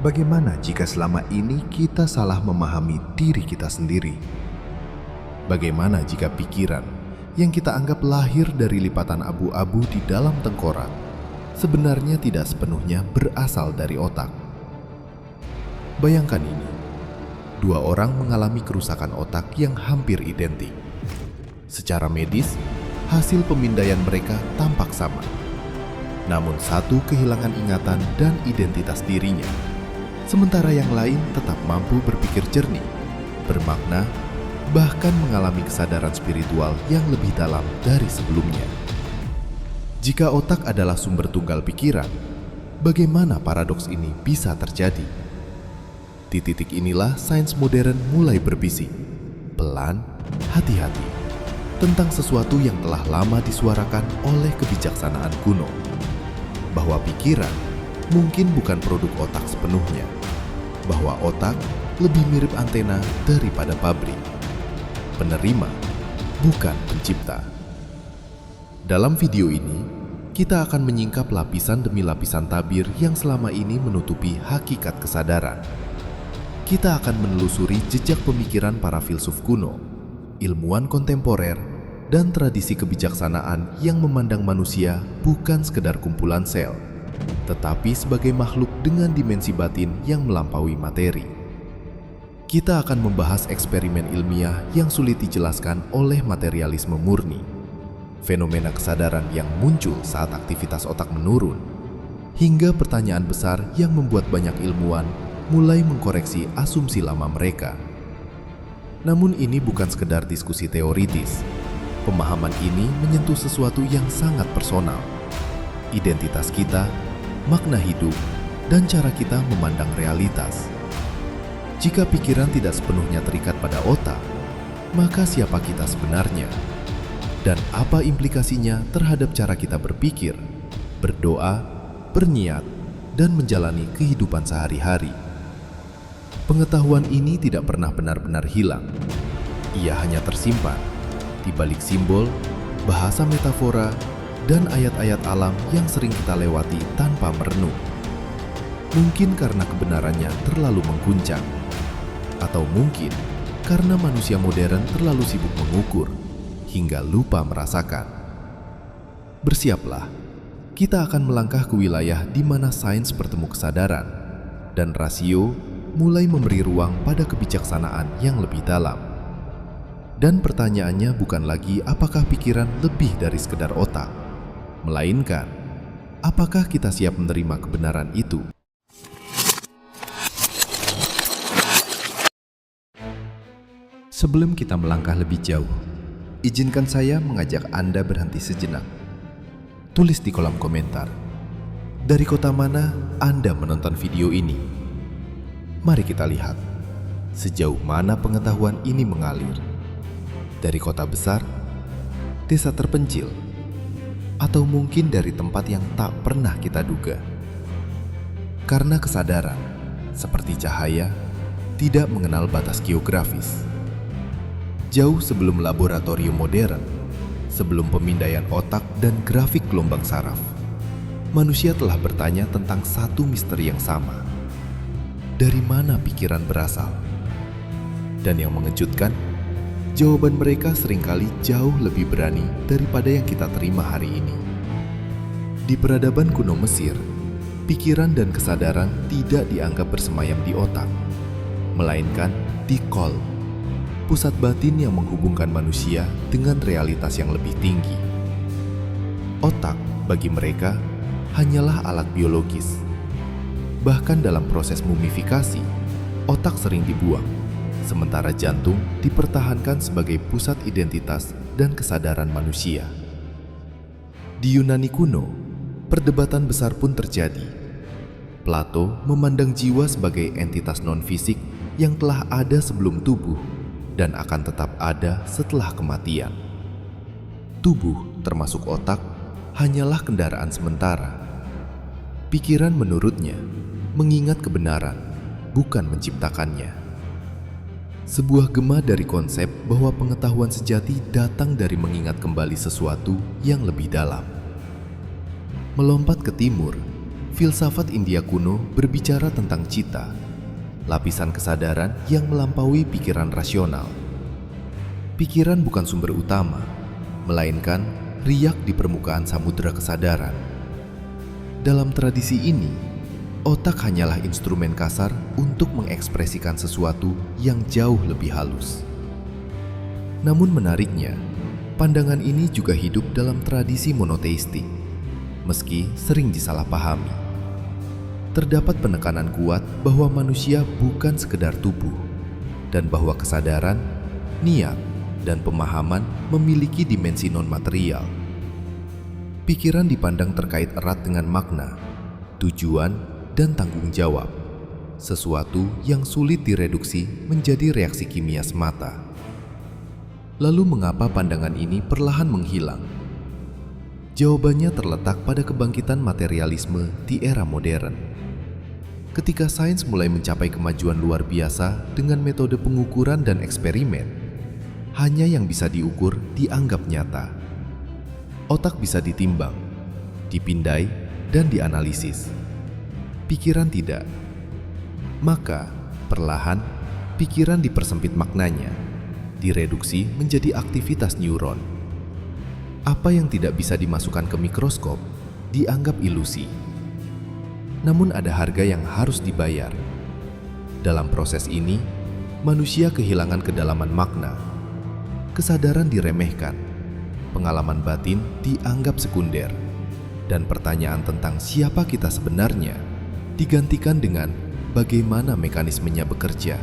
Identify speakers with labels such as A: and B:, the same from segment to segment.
A: Bagaimana jika selama ini kita salah memahami diri kita sendiri? Bagaimana jika pikiran yang kita anggap lahir dari lipatan abu-abu di dalam tengkorak sebenarnya tidak sepenuhnya berasal dari otak? Bayangkan ini, dua orang mengalami kerusakan otak yang hampir identik. Secara medis, hasil pemindaian mereka tampak sama. Namun satu kehilangan ingatan dan identitas dirinya, sementara yang lain tetap mampu berpikir jernih, bermakna, bahkan mengalami kesadaran spiritual yang lebih dalam dari sebelumnya. Jika otak adalah sumber tunggal pikiran, bagaimana paradoks ini bisa terjadi? Di titik inilah sains modern mulai berbisik, pelan, hati-hati, tentang sesuatu yang telah lama disuarakan oleh kebijaksanaan kuno, bahwa pikiran mungkin bukan produk otak sepenuhnya, bahwa otak lebih mirip antena daripada pabrik, penerima, bukan pencipta. Dalam video ini, kita akan menyingkap lapisan demi lapisan tabir yang selama ini menutupi hakikat kesadaran. Kita akan menelusuri jejak pemikiran para filsuf kuno, ilmuwan kontemporer, dan tradisi kebijaksanaan yang memandang manusia bukan sekedar kumpulan sel, tetapi sebagai makhluk dengan dimensi batin yang melampaui materi. Kita akan membahas eksperimen ilmiah yang sulit dijelaskan oleh materialisme murni, fenomena kesadaran yang muncul saat aktivitas otak menurun, hingga pertanyaan besar yang membuat banyak ilmuwan mulai mengkoreksi asumsi lama mereka. Namun ini bukan sekedar diskusi teoritis. Pemahaman ini menyentuh sesuatu yang sangat personal, identitas kita, makna hidup, dan cara kita memandang realitas. Jika pikiran tidak sepenuhnya terikat pada otak, maka siapa kita sebenarnya? Dan apa implikasinya terhadap cara kita berpikir, berdoa, berniat, dan menjalani kehidupan sehari-hari? Pengetahuan ini tidak pernah benar-benar hilang. Ia hanya tersimpan di balik simbol, bahasa metafora, dan ayat-ayat alam yang sering kita lewati tanpa merenung. Mungkin karena kebenarannya terlalu mengguncang, atau mungkin karena manusia modern terlalu sibuk mengukur hingga lupa merasakan. Bersiaplah, kita akan melangkah ke wilayah di mana sains bertemu kesadaran, dan rasio mulai memberi ruang pada kebijaksanaan yang lebih dalam. Dan pertanyaannya bukan lagi apakah pikiran lebih dari sekedar otak, melainkan, apakah kita siap menerima kebenaran itu? Sebelum kita melangkah lebih jauh, izinkan saya mengajak Anda berhenti sejenak. Tulis di kolom komentar, dari kota mana Anda menonton video ini? Mari kita lihat, sejauh mana pengetahuan ini mengalir. Dari kota besar, desa terpencil, atau mungkin dari tempat yang tak pernah kita duga. Karena kesadaran, seperti cahaya, tidak mengenal batas geografis. Jauh sebelum laboratorium modern, sebelum pemindaian otak dan grafik gelombang saraf, manusia telah bertanya tentang satu misteri yang sama. Dari mana pikiran berasal? Dan yang mengejutkan, jawaban mereka seringkali jauh lebih berani daripada yang kita terima hari ini. Di peradaban kuno Mesir, pikiran dan kesadaran tidak dianggap bersemayam di otak, melainkan di qalb, pusat batin yang menghubungkan manusia dengan realitas yang lebih tinggi. Otak bagi mereka hanyalah alat biologis. Bahkan dalam proses mumifikasi, otak sering dibuang, sementara jantung dipertahankan sebagai pusat identitas dan kesadaran manusia. Di Yunani kuno, perdebatan besar pun terjadi. Plato memandang jiwa sebagai entitas non-fisik yang telah ada sebelum tubuh dan akan tetap ada setelah kematian. Tubuh, termasuk otak, hanyalah kendaraan sementara. Pikiran menurutnya mengingat kebenaran, bukan menciptakannya. Sebuah gema dari konsep bahwa pengetahuan sejati datang dari mengingat kembali sesuatu yang lebih dalam. Melompat ke timur, filsafat India kuno berbicara tentang cita, lapisan kesadaran yang melampaui pikiran rasional. Pikiran bukan sumber utama, melainkan riak di permukaan samudera kesadaran. Dalam tradisi ini, otak hanyalah instrumen kasar untuk mengekspresikan sesuatu yang jauh lebih halus. Namun menariknya, pandangan ini juga hidup dalam tradisi monoteistik, meski sering disalahpahami. Terdapat penekanan kuat bahwa manusia bukan sekedar tubuh, dan bahwa kesadaran, niat, dan pemahaman memiliki dimensi non-material. Pikiran dipandang terkait erat dengan makna, tujuan, dan tanggung jawab, sesuatu yang sulit direduksi menjadi reaksi kimia semata. Lalu mengapa pandangan ini perlahan menghilang? Jawabannya terletak pada kebangkitan materialisme di era modern. Ketika sains mulai mencapai kemajuan luar biasa dengan metode pengukuran dan eksperimen, hanya yang bisa diukur dianggap nyata. Otak bisa ditimbang, dipindai, dan dianalisis. Pikiran tidak. Maka, perlahan, pikiran dipersempit maknanya, direduksi menjadi aktivitas neuron. Apa yang tidak bisa dimasukkan ke mikroskop dianggap ilusi. Namun ada harga yang harus dibayar. Dalam proses ini, manusia kehilangan kedalaman makna. Kesadaran diremehkan, pengalaman batin dianggap sekunder, dan pertanyaan tentang siapa kita sebenarnya digantikan dengan bagaimana mekanismenya bekerja.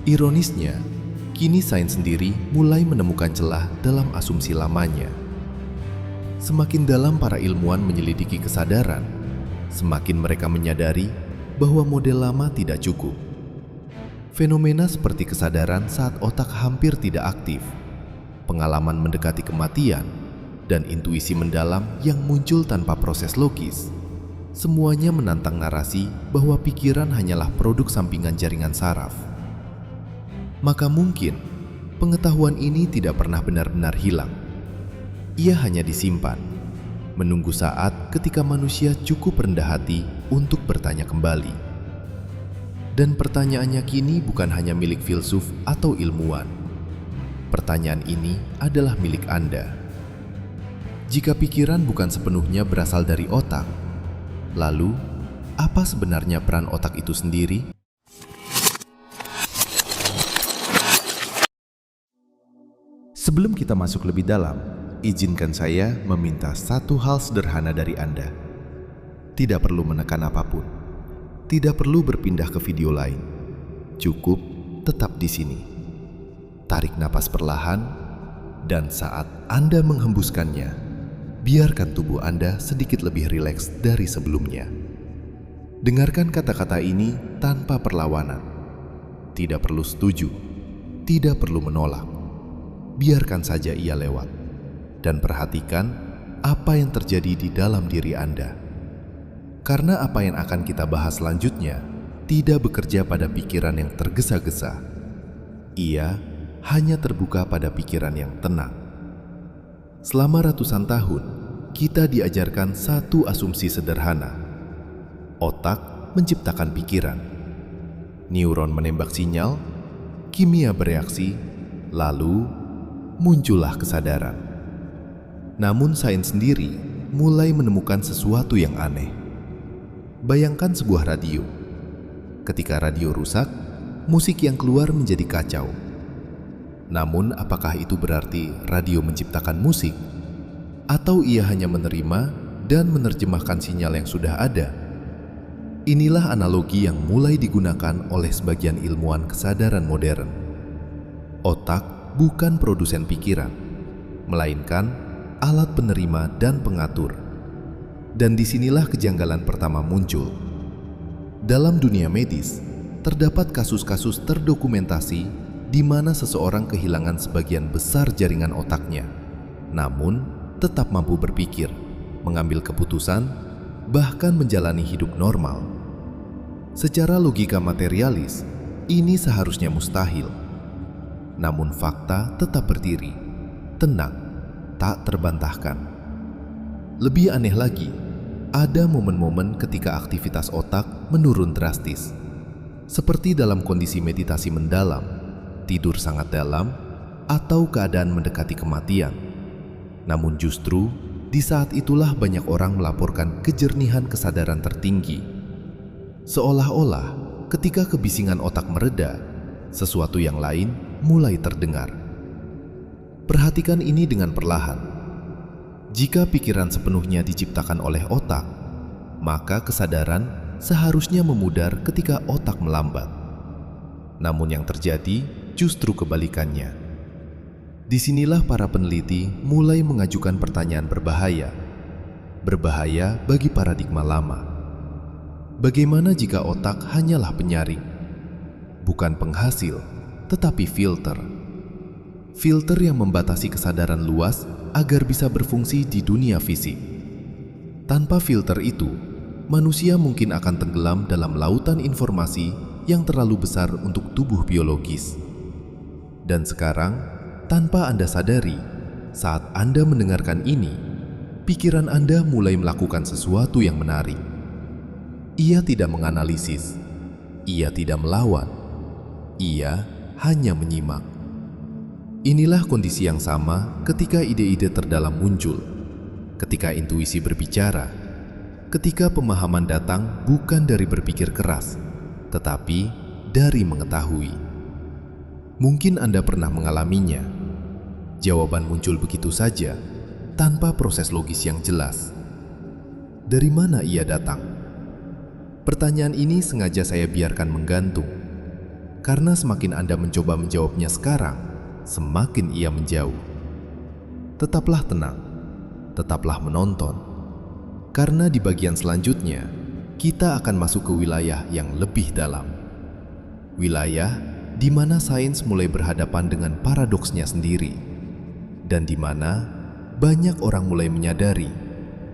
A: Ironisnya, kini sains sendiri mulai menemukan celah dalam asumsi lamanya. Semakin dalam para ilmuwan menyelidiki kesadaran, semakin mereka menyadari bahwa model lama tidak cukup. Fenomena seperti kesadaran saat otak hampir tidak aktif, pengalaman mendekati kematian, dan intuisi mendalam yang muncul tanpa proses logis, semuanya menantang narasi bahwa pikiran hanyalah produk sampingan jaringan saraf. Maka mungkin pengetahuan ini tidak pernah benar-benar hilang. Ia hanya disimpan, menunggu saat ketika manusia cukup rendah hati untuk bertanya kembali. Dan pertanyaannya kini bukan hanya milik filsuf atau ilmuwan. Pertanyaan ini adalah milik Anda. Jika pikiran bukan sepenuhnya berasal dari otak, lalu apa sebenarnya peran otak itu sendiri? Sebelum kita masuk lebih dalam, izinkan saya meminta satu hal sederhana dari Anda. Tidak perlu menekan apapun. Tidak perlu berpindah ke video lain. Cukup tetap di sini. Tarik napas perlahan, dan saat Anda menghembuskannya, biarkan tubuh Anda sedikit lebih rileks dari sebelumnya. Dengarkan kata-kata ini tanpa perlawanan. Tidak perlu setuju, tidak perlu menolak. Biarkan saja ia lewat, dan perhatikan apa yang terjadi di dalam diri Anda. Karena apa yang akan kita bahas selanjutnya tidak bekerja pada pikiran yang tergesa-gesa. Ia hanya terbuka pada pikiran yang tenang. Selama ratusan tahun, kita diajarkan satu asumsi sederhana. Otak menciptakan pikiran. Neuron menembak sinyal, kimia bereaksi, lalu muncullah kesadaran. Namun sains sendiri mulai menemukan sesuatu yang aneh. Bayangkan sebuah radio. Ketika radio rusak, musik yang keluar menjadi kacau. Namun apakah itu berarti radio menciptakan musik? Atau ia hanya menerima dan menerjemahkan sinyal yang sudah ada? Inilah analogi yang mulai digunakan oleh sebagian ilmuwan kesadaran modern. Otak bukan produsen pikiran, melainkan alat penerima dan pengatur. Dan disinilah kejanggalan pertama muncul. Dalam dunia medis, terdapat kasus-kasus terdokumentasi di mana seseorang kehilangan sebagian besar jaringan otaknya, namun tetap mampu berpikir, mengambil keputusan, bahkan menjalani hidup normal. Secara logika materialis, ini seharusnya mustahil. Namun fakta tetap berdiri, tenang, tak terbantahkan. Lebih aneh lagi, ada momen-momen ketika aktivitas otak menurun drastis. Seperti dalam kondisi meditasi mendalam, tidur sangat dalam, atau keadaan mendekati kematian. Namun justru, di saat itulah banyak orang melaporkan kejernihan kesadaran tertinggi. Seolah-olah ketika kebisingan otak mereda, sesuatu yang lain mulai terdengar. Perhatikan ini dengan perlahan. Jika pikiran sepenuhnya diciptakan oleh otak, maka kesadaran seharusnya memudar ketika otak melambat. Namun yang terjadi justru kebalikannya. Disinilah para peneliti mulai mengajukan pertanyaan berbahaya. Berbahaya bagi paradigma lama. Bagaimana jika otak hanyalah penyaring? Bukan penghasil, tetapi filter. Filter yang membatasi kesadaran luas agar bisa berfungsi di dunia fisik. Tanpa filter itu, manusia mungkin akan tenggelam dalam lautan informasi yang terlalu besar untuk tubuh biologis. Dan sekarang, tanpa Anda sadari, saat Anda mendengarkan ini, pikiran Anda mulai melakukan sesuatu yang menarik. Ia tidak menganalisis, ia tidak melawan, ia hanya menyimak. Inilah kondisi yang sama ketika ide-ide terdalam muncul, ketika intuisi berbicara, ketika pemahaman datang bukan dari berpikir keras, tetapi dari mengetahui. Mungkin Anda pernah mengalaminya. Jawaban muncul begitu saja, tanpa proses logis yang jelas. Dari mana ia datang? Pertanyaan ini sengaja saya biarkan menggantung, karena semakin Anda mencoba menjawabnya sekarang, semakin ia menjauh. Tetaplah tenang, tetaplah menonton, karena di bagian selanjutnya, kita akan masuk ke wilayah yang lebih dalam. Wilayah di mana sains mulai berhadapan dengan paradoksnya sendiri, dan di mana banyak orang mulai menyadari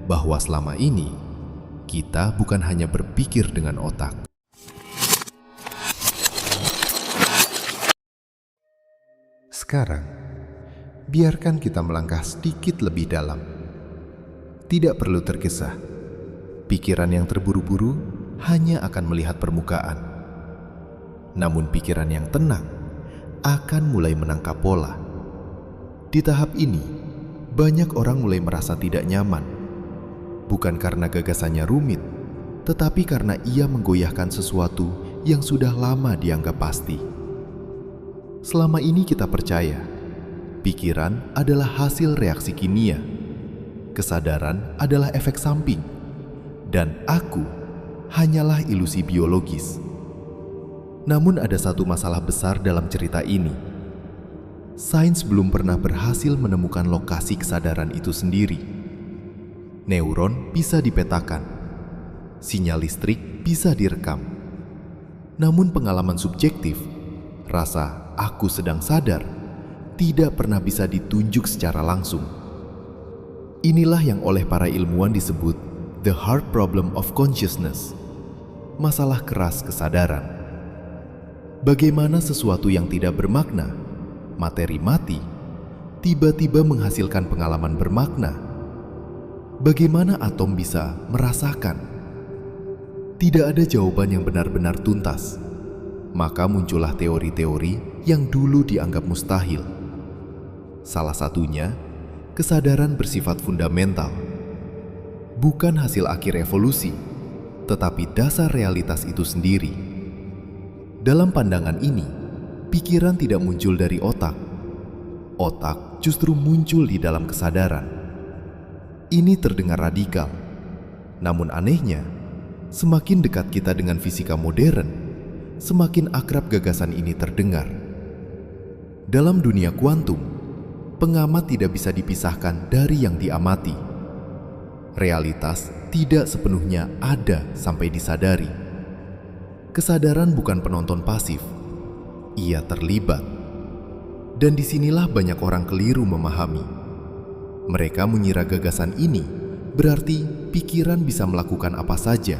A: bahwa selama ini kita bukan hanya berpikir dengan otak. Sekarang, biarkan kita melangkah sedikit lebih dalam. Tidak perlu tergesa. Pikiran yang terburu-buru hanya akan melihat permukaan. Namun pikiran yang tenang akan mulai menangkap pola. Di tahap ini, banyak orang mulai merasa tidak nyaman. Bukan karena gagasannya rumit, tetapi karena ia menggoyahkan sesuatu yang sudah lama dianggap pasti. Selama ini kita percaya, pikiran adalah hasil reaksi kimia, kesadaran adalah efek samping, dan aku hanyalah ilusi biologis. Namun ada satu masalah besar dalam cerita ini. Sains belum pernah berhasil menemukan lokasi kesadaran itu sendiri. Neuron bisa dipetakan, sinyal listrik bisa direkam. Namun pengalaman subjektif, rasa aku sedang sadar, tidak pernah bisa ditunjuk secara langsung. Inilah yang oleh para ilmuwan disebut the hard problem of consciousness, masalah keras kesadaran. Bagaimana sesuatu yang tidak bermakna, materi mati, tiba-tiba menghasilkan pengalaman bermakna? Bagaimana atom bisa merasakan? Tidak ada jawaban yang benar-benar tuntas. Maka muncullah teori-teori yang dulu dianggap mustahil. Salah satunya, kesadaran bersifat fundamental. Bukan hasil akhir evolusi, tetapi dasar realitas itu sendiri. Dalam pandangan ini, pikiran tidak muncul dari otak. Otak justru muncul di dalam kesadaran. Ini terdengar radikal. Namun anehnya, semakin dekat kita dengan fisika modern, semakin akrab gagasan ini terdengar. Dalam dunia kuantum, pengamat tidak bisa dipisahkan dari yang diamati. Realitas tidak sepenuhnya ada sampai disadari. Kesadaran bukan penonton pasif. Ia terlibat. Dan disinilah banyak orang keliru memahami. Mereka mengira gagasan ini berarti pikiran bisa melakukan apa saja,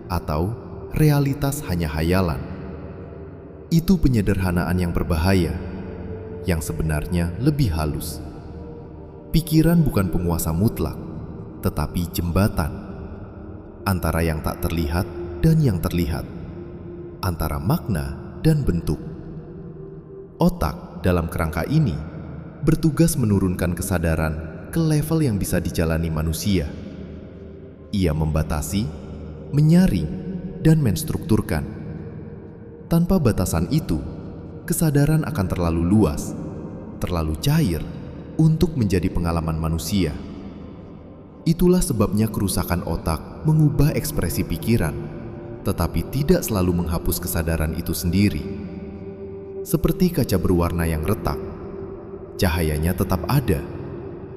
A: atau realitas hanya hayalan. Itu penyederhanaan yang berbahaya, yang sebenarnya lebih halus. Pikiran bukan penguasa mutlak, tetapi jembatan antara yang tak terlihat dan yang terlihat, antara makna dan bentuk. Otak dalam kerangka ini bertugas menurunkan kesadaran ke level yang bisa dijalani manusia. Ia membatasi, menyaring, dan menstrukturkan. Tanpa batasan itu, kesadaran akan terlalu luas, terlalu cair untuk menjadi pengalaman manusia. Itulah sebabnya kerusakan otak mengubah ekspresi pikiran, tetapi tidak selalu menghapus kesadaran itu sendiri. Seperti kaca berwarna yang retak, cahayanya tetap ada,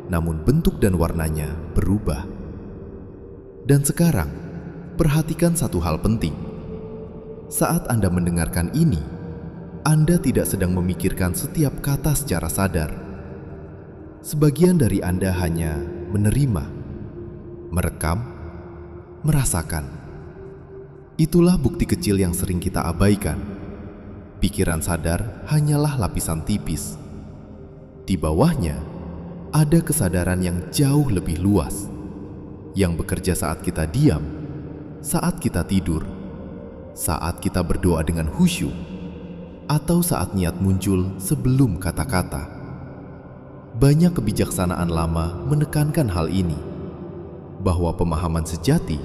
A: namun bentuk dan warnanya berubah. Dan sekarang, perhatikan satu hal penting. Saat Anda mendengarkan ini, Anda tidak sedang memikirkan setiap kata secara sadar. Sebagian dari Anda hanya menerima, merekam, merasakan. Itulah bukti kecil yang sering kita abaikan. Pikiran sadar hanyalah lapisan tipis. Di bawahnya, ada kesadaran yang jauh lebih luas, yang bekerja saat kita diam, saat kita tidur, saat kita berdoa dengan khusyuk, atau saat niat muncul sebelum kata-kata. Banyak kebijaksanaan lama menekankan hal ini, bahwa pemahaman sejati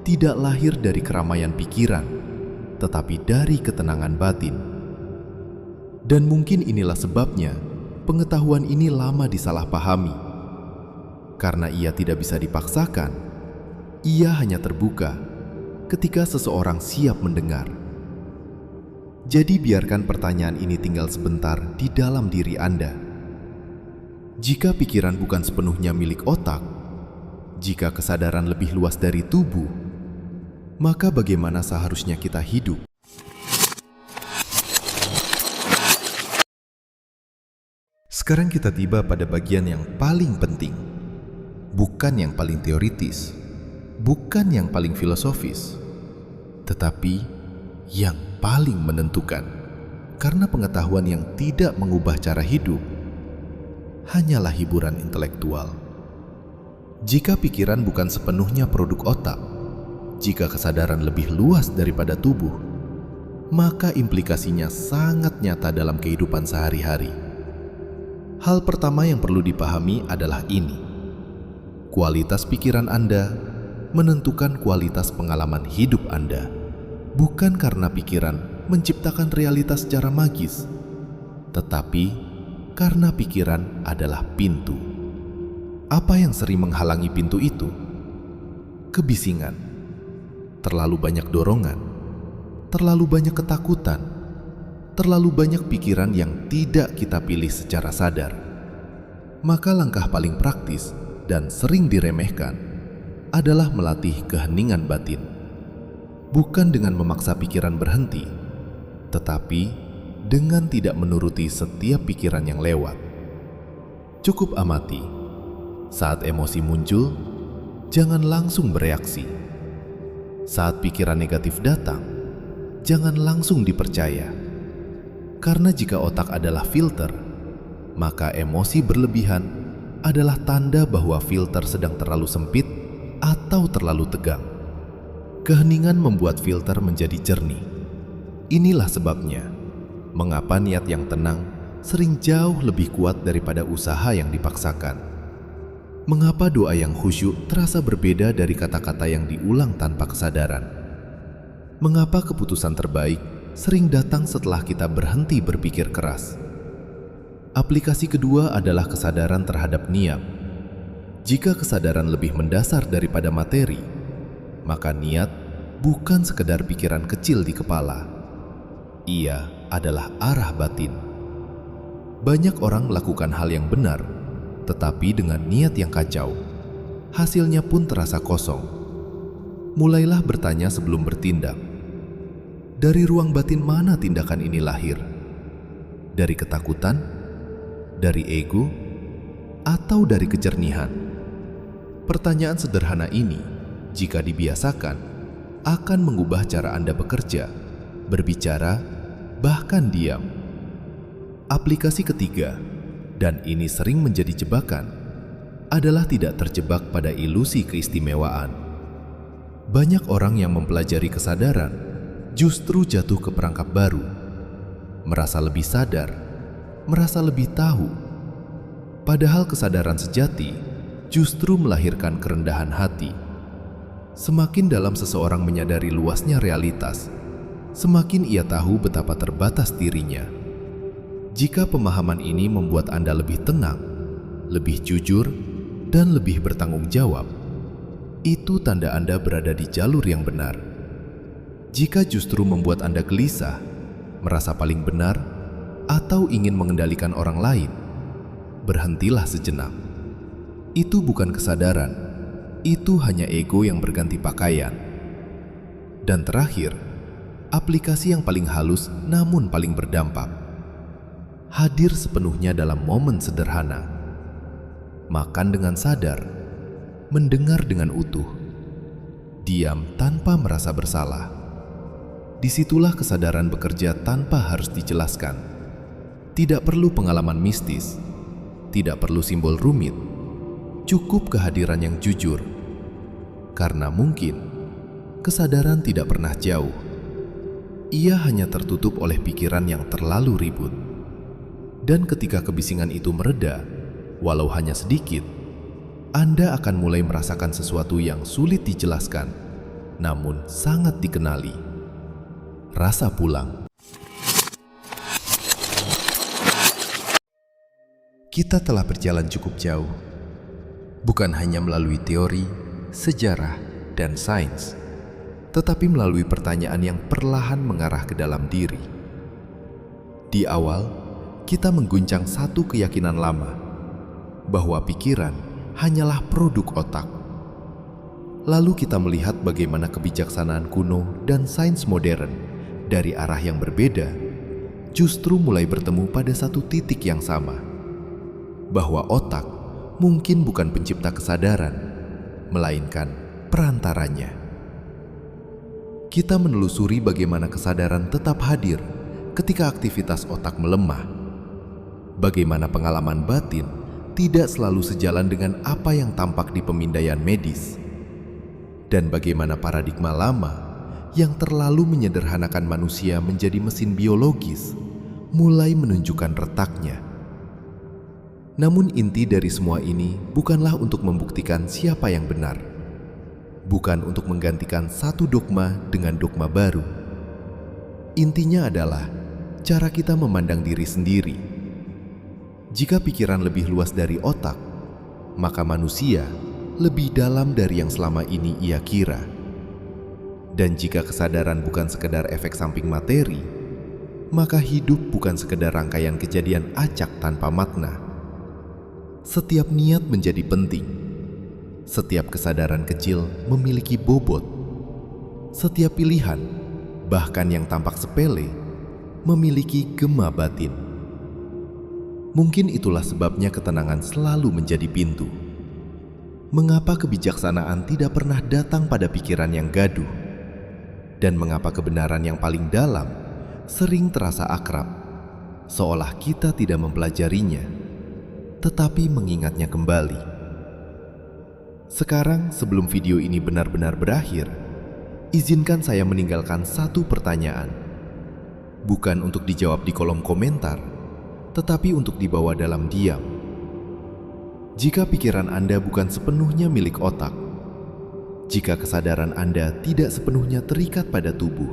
A: tidak lahir dari keramaian pikiran, tetapi dari ketenangan batin. Dan mungkin inilah sebabnya pengetahuan ini lama disalahpahami. Karena ia tidak bisa dipaksakan, ia hanya terbuka ketika seseorang siap mendengar. Jadi biarkan pertanyaan ini tinggal sebentar di dalam diri Anda. Jika pikiran bukan sepenuhnya milik otak, jika kesadaran lebih luas dari tubuh, maka bagaimana seharusnya kita hidup? Sekarang kita tiba pada bagian yang paling penting. Bukan yang paling teoritis, bukan yang paling filosofis, tetapi yang paling menentukan. Karena pengetahuan yang tidak mengubah cara hidup hanyalah hiburan intelektual. Jika pikiran bukan sepenuhnya produk otak, jika kesadaran lebih luas daripada tubuh, maka implikasinya sangat nyata dalam kehidupan sehari-hari. Hal pertama yang perlu dipahami adalah ini. Kualitas pikiran Anda menentukan kualitas pengalaman hidup Anda, bukan karena pikiran menciptakan realitas secara magis, tetapi karena pikiran adalah pintu. Apa yang sering menghalangi pintu itu? Kebisingan, terlalu banyak dorongan, terlalu banyak ketakutan, terlalu banyak pikiran yang tidak kita pilih secara sadar. Maka langkah paling praktis dan sering diremehkan adalah melatih keheningan batin. Bukan dengan memaksa pikiran berhenti, tetapi dengan tidak menuruti setiap pikiran yang lewat. Cukup amati. Saat emosi muncul, jangan langsung bereaksi. Saat pikiran negatif datang, jangan langsung dipercaya. Karena jika otak adalah filter, maka emosi berlebihan adalah tanda bahwa filter sedang terlalu sempit atau terlalu tegang. Keheningan membuat filter menjadi jernih. Inilah sebabnya mengapa niat yang tenang sering jauh lebih kuat daripada usaha yang dipaksakan. Mengapa doa yang khusyuk terasa berbeda dari kata-kata yang diulang tanpa kesadaran. Mengapa keputusan terbaik sering datang setelah kita berhenti berpikir keras. Aplikasi kedua adalah kesadaran terhadap niat. Jika kesadaran lebih mendasar daripada materi, maka niat bukan sekedar pikiran kecil di kepala. Ia adalah arah batin. Banyak orang melakukan hal yang benar, tetapi dengan niat yang kacau. Hasilnya pun terasa kosong. Mulailah bertanya sebelum bertindak. Dari ruang batin mana tindakan ini lahir? Dari ketakutan? Dari ego? Atau dari kejernihan? Pertanyaan sederhana ini, jika dibiasakan, akan mengubah cara Anda bekerja, berbicara, bahkan diam. Aplikasi ketiga, dan ini sering menjadi jebakan, adalah tidak terjebak pada ilusi keistimewaan. Banyak orang yang mempelajari kesadaran justru jatuh ke perangkap baru, merasa lebih sadar, merasa lebih tahu. Padahal kesadaran sejati justru melahirkan kerendahan hati. Semakin dalam seseorang menyadari luasnya realitas, semakin ia tahu betapa terbatas dirinya. Jika pemahaman ini membuat Anda lebih tenang, lebih jujur, dan lebih bertanggung jawab, itu tanda Anda berada di jalur yang benar. Jika justru membuat Anda gelisah, merasa paling benar, atau ingin mengendalikan orang lain, berhentilah sejenak. Itu bukan kesadaran. Itu hanya ego yang berganti pakaian. Dan terakhir, aplikasi yang paling halus namun paling berdampak. Hadir sepenuhnya dalam momen sederhana. Makan dengan sadar, mendengar dengan utuh, diam tanpa merasa bersalah. Disitulah kesadaran bekerja tanpa harus dijelaskan. Tidak perlu pengalaman mistis, tidak perlu simbol rumit. Cukup kehadiran yang jujur, karena mungkin kesadaran tidak pernah jauh. Ia hanya tertutup oleh pikiran yang terlalu ribut. Dan ketika kebisingan itu mereda, walau hanya sedikit, Anda akan mulai merasakan sesuatu yang sulit dijelaskan, namun sangat dikenali. Rasa pulang. Kita telah berjalan cukup jauh. Bukan hanya melalui teori, sejarah, dan sains, tetapi melalui pertanyaan yang perlahan mengarah ke dalam diri. Di awal, kita mengguncang satu keyakinan lama, bahwa pikiran hanyalah produk otak. Lalu kita melihat bagaimana kebijaksanaan kuno dan sains modern dari arah yang berbeda justru mulai bertemu pada satu titik yang sama, bahwa otak mungkin bukan pencipta kesadaran, melainkan perantaranya. Kita menelusuri bagaimana kesadaran tetap hadir ketika aktivitas otak melemah, bagaimana pengalaman batin tidak selalu sejalan dengan apa yang tampak di pemindaian medis, dan bagaimana paradigma lama yang terlalu menyederhanakan manusia menjadi mesin biologis mulai menunjukkan retaknya. Namun inti dari semua ini bukanlah untuk membuktikan siapa yang benar. Bukan untuk menggantikan satu dogma dengan dogma baru. Intinya adalah cara kita memandang diri sendiri. Jika pikiran lebih luas dari otak, maka manusia lebih dalam dari yang selama ini ia kira. Dan jika kesadaran bukan sekedar efek samping materi, maka hidup bukan sekedar rangkaian kejadian acak tanpa makna. Setiap niat menjadi penting. Setiap kesadaran kecil memiliki bobot. Setiap pilihan, bahkan yang tampak sepele, memiliki gema batin. Mungkin itulah sebabnya ketenangan selalu menjadi pintu. Mengapa kebijaksanaan tidak pernah datang pada pikiran yang gaduh? Dan mengapa kebenaran yang paling dalam sering terasa akrab, seolah kita tidak mempelajarinya, tetapi mengingatnya kembali. Sekarang, sebelum video ini benar-benar berakhir, izinkan saya meninggalkan satu pertanyaan. Bukan untuk dijawab di kolom komentar, tetapi untuk dibawa dalam diam. Jika pikiran Anda bukan sepenuhnya milik otak, jika kesadaran Anda tidak sepenuhnya terikat pada tubuh,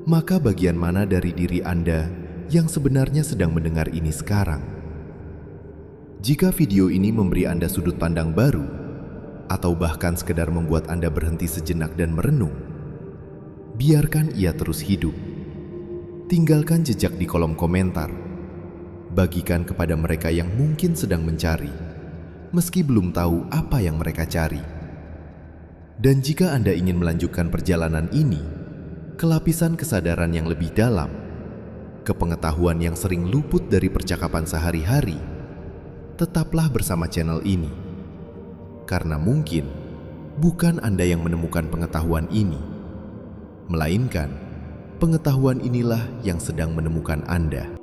A: maka bagian mana dari diri Anda yang sebenarnya sedang mendengar ini sekarang? Jika video ini memberi Anda sudut pandang baru, atau bahkan sekedar membuat Anda berhenti sejenak dan merenung, biarkan ia terus hidup. Tinggalkan jejak di kolom komentar. Bagikan kepada mereka yang mungkin sedang mencari, meski belum tahu apa yang mereka cari. Dan jika Anda ingin melanjutkan perjalanan ini, ke lapisan kesadaran yang lebih dalam, ke pengetahuan yang sering luput dari percakapan sehari-hari, tetaplah bersama channel ini. Karena mungkin bukan Anda yang menemukan pengetahuan ini, melainkan Pengetahuan inilah yang sedang menemukan Anda.